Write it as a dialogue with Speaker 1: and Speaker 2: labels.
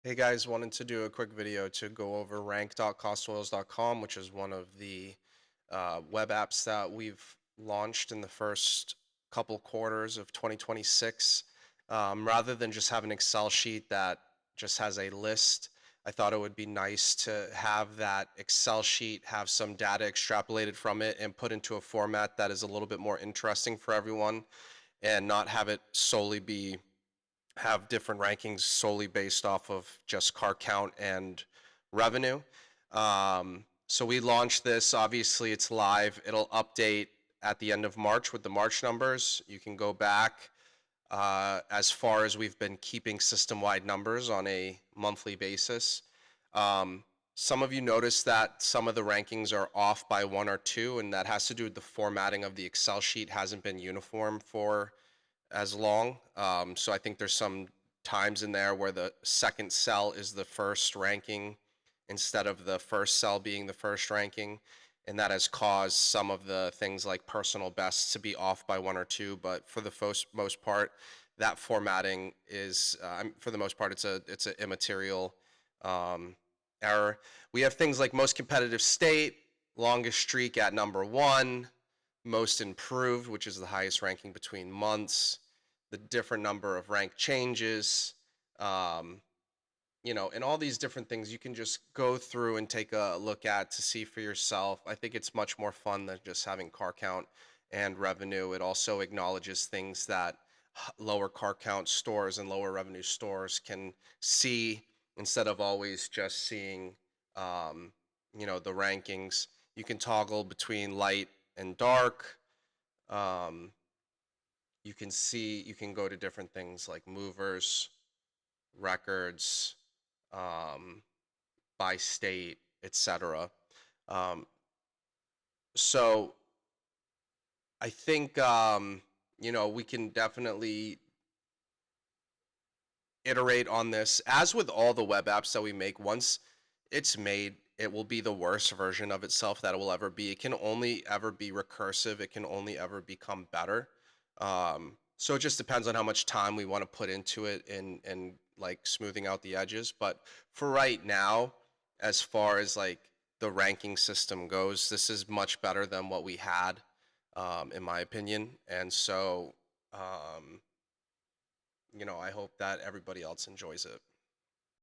Speaker 1: Hey guys, wanted to do a quick video to go over rank.costaoils.com, which is one of the web apps that we've launched in the first couple quarters of 2026. Rather than just have an Excel sheet that just has a list, I thought it would be nice to have that Excel sheet have some data extrapolated from it and put into a format that is a little bit more interesting for everyone and not have it solely have different rankings solely based off of just car count and revenue. So we launched this. Obviously, it's live. It'll update at the end of March with the March numbers. You can go back as far as we've been keeping system-wide numbers on a monthly basis. Some of you noticed that some of the rankings are off by one or two, and that has to do with the formatting of the Excel sheet hasn't been uniform for as long. So I think there's some times in there where the second cell is the first ranking instead of the first cell being the first ranking. And that has caused some of the things like personal bests to be off by one or two. But for the most part, that formatting is, for the most part, it's an immaterial error. We have things like most competitive state, longest streak at number 1, most improved, which is the highest ranking between months, the different number of rank changes, and all these different things you can just go through and take a look at to see for yourself. I think it's much more fun than just having car count and revenue. It also acknowledges things that lower car count stores and lower revenue stores can see instead of always just seeing, the rankings. You can toggle between light and dark. You can go to different things like movers, records, by state, etc. Um, so I think we can definitely iterate on this. As with all the web apps that we make, once it's made, it will be the worst version of itself that it will ever be. It can only ever be recursive. It can only ever become better. So it just depends on how much time we want to put into it and like smoothing out the edges. But for right now, as far as like the ranking system goes, this is much better than what we had, in my opinion. And so, I hope that everybody else enjoys it.